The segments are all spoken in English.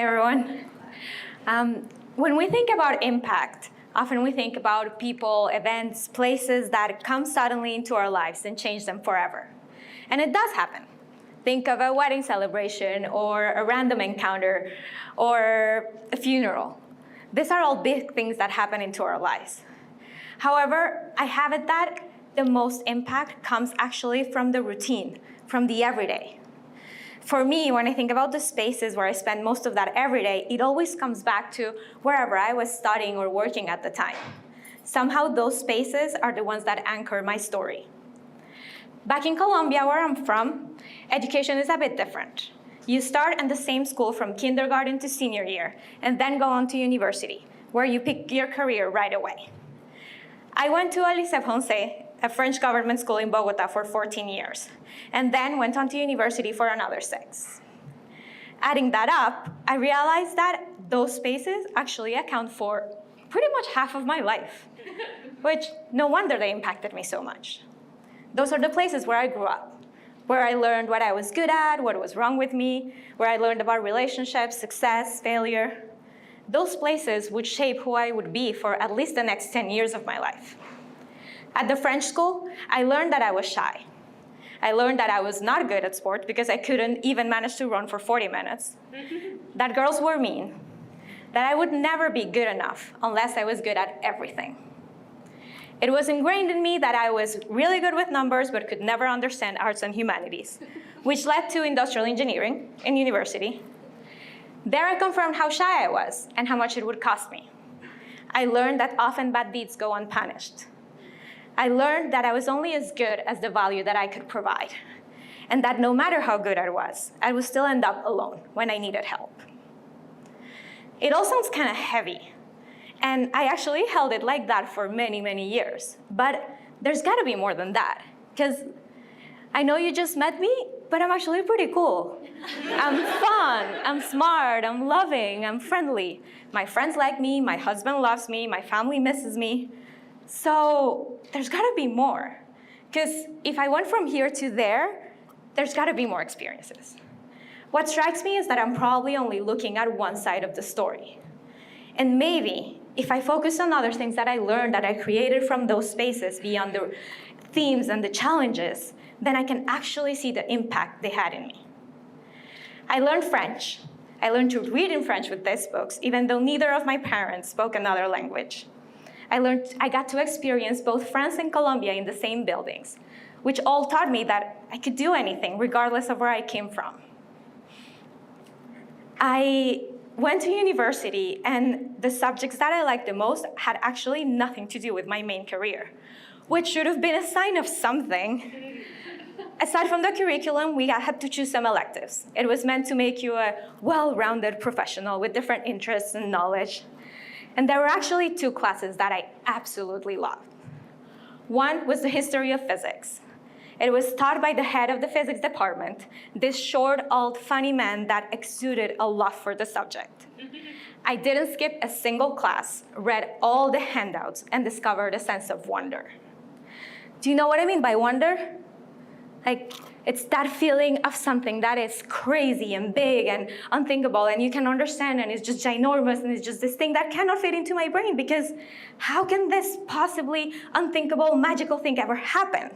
Hi, everyone. When we think about impact, often we think about people, events, places that come suddenly into our lives and change them forever. And it does happen. Think of a wedding celebration or a random encounter or a funeral. These are all big things that happen into our lives. However, I have it that the most impact comes actually from the routine, from the everyday. For me, when I think about the spaces where I spend most of that every day, it always comes back to wherever I was studying or working at the time. Somehow those spaces are the ones that anchor my story. Back in Colombia, where I'm from, education is a bit different. You start in the same school from kindergarten to senior year, and then go on to university, where you pick your career right away. I went to Lycée Français, a French government school in Bogota for 14 years, and then went on to university for another 6. Adding that up, I realized that those spaces actually account for pretty much half of my life, which no wonder they impacted me so much. Those are the places where I grew up, where I learned what I was good at, what was wrong with me, where I learned about relationships, success, failure. Those places would shape who I would be for at least the next 10 years of my life. At the French school, I learned that I was shy. I learned that I was not good at sport because I couldn't even manage to run for 40 minutes. That girls were mean. That I would never be good enough unless I was good at everything. It was ingrained in me that I was really good with numbers but could never understand arts and humanities, which led to industrial engineering in university. There I confirmed how shy I was and how much it would cost me. I learned that often bad deeds go unpunished. I learned that I was only as good as the value that I could provide, and that no matter how good I would still end up alone when I needed help. It all sounds kind of heavy, and I actually held it like that for many, many years. But there's got to be more than that, because I know you just met me, but I'm actually pretty cool. I'm fun, I'm smart, I'm loving, I'm friendly. My friends like me, my husband loves me, my family misses me. So there's got to be more, because if I went from here to there, there's got to be more experiences. What strikes me is that I'm probably only looking at one side of the story. And maybe if I focus on other things that I learned, that I created from those spaces beyond the themes and the challenges, then I can actually see the impact they had in me. I learned French. I learned to read in French with these books, even though neither of my parents spoke another language. I got to experience both France and Colombia in the same buildings, which all taught me that I could do anything, regardless of where I came from. I went to university, and the subjects that I liked the most had actually nothing to do with my main career, which should have been a sign of something. Aside from the curriculum, we had to choose some electives. It was meant to make you a well-rounded professional with different interests and knowledge. And there were actually 2 classes that I absolutely loved. One was the history of physics. It was taught by the head of the physics department, this short, old, funny man that exuded a love for the subject. I didn't skip a single class, read all the handouts, and discovered a sense of wonder. Do you know what I mean by wonder? Like, it's that feeling of something that is crazy and big and unthinkable, and you can understand, and it's just ginormous, and it's just this thing that cannot fit into my brain, because how can this possibly unthinkable, magical thing ever happen?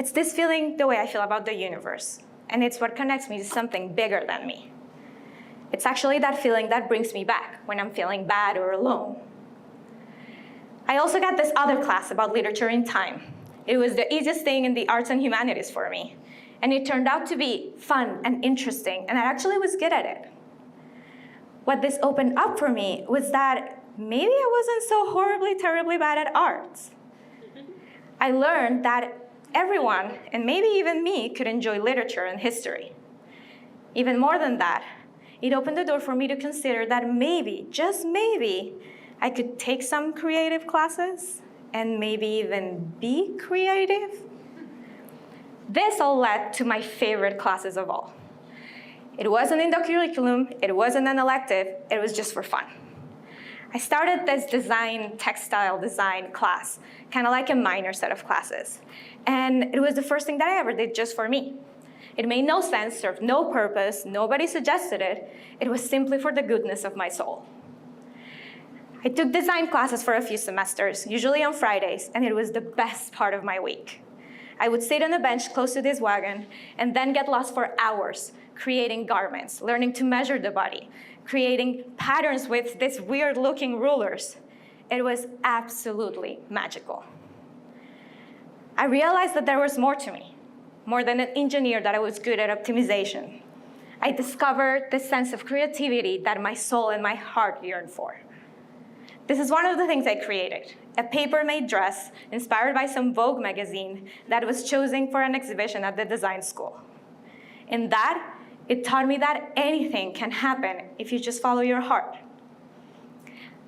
It's this feeling, the way I feel about the universe, and it's what connects me to something bigger than me. It's actually that feeling that brings me back when I'm feeling bad or alone. I also got this other class about literature in time. It was the easiest thing in the arts and humanities for me. And it turned out to be fun and interesting, and I actually was good at it. What this opened up for me was that maybe I wasn't so horribly, terribly bad at arts. I learned that everyone, and maybe even me, could enjoy literature and history. Even more than that, it opened the door for me to consider that maybe, just maybe, I could take some creative classes and maybe even be creative. This all led to my favorite classes of all. It wasn't in the curriculum, it wasn't an elective, it was just for fun. I started this textile design class, kind of like a minor set of classes. And it was the first thing that I ever did just for me. It made no sense, served no purpose, nobody suggested it. It was simply for the goodness of my soul. I took design classes for a few semesters, usually on Fridays, and it was the best part of my week. I would sit on a bench close to this wagon and then get lost for hours, creating garments, learning to measure the body, creating patterns with these weird-looking rulers. It was absolutely magical. I realized that there was more to me, more than an engineer that I was good at optimization. I discovered this sense of creativity that my soul and my heart yearned for. This is one of the things I created, a paper-made dress inspired by some Vogue magazine that was chosen for an exhibition at the design school. In that, it taught me that anything can happen if you just follow your heart.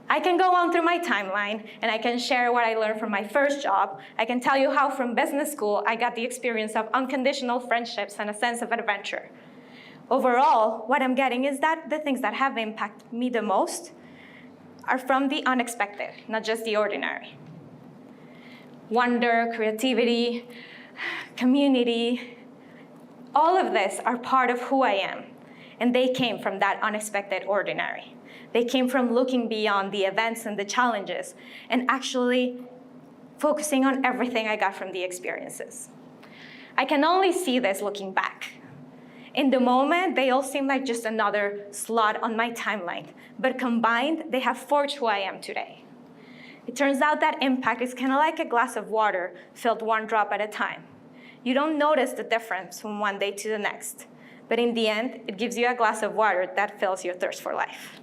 I can go on through my timeline, and I can share what I learned from my first job. I can tell you how from business school I got the experience of unconditional friendships and a sense of adventure. Overall, what I'm getting is that the things that have impacted me the most are from the unexpected, not just the ordinary. Wonder, creativity, community, all of this are part of who I am, and they came from that unexpected ordinary. They came from looking beyond the events and the challenges and actually focusing on everything I got from the experiences. I can only see this looking back. In the moment, they all seem like just another slot on my timeline, but combined, they have forged who I am today. It turns out that impact is kind of like a glass of water filled one drop at a time. You don't notice the difference from one day to the next, but in the end, it gives you a glass of water that fills your thirst for life.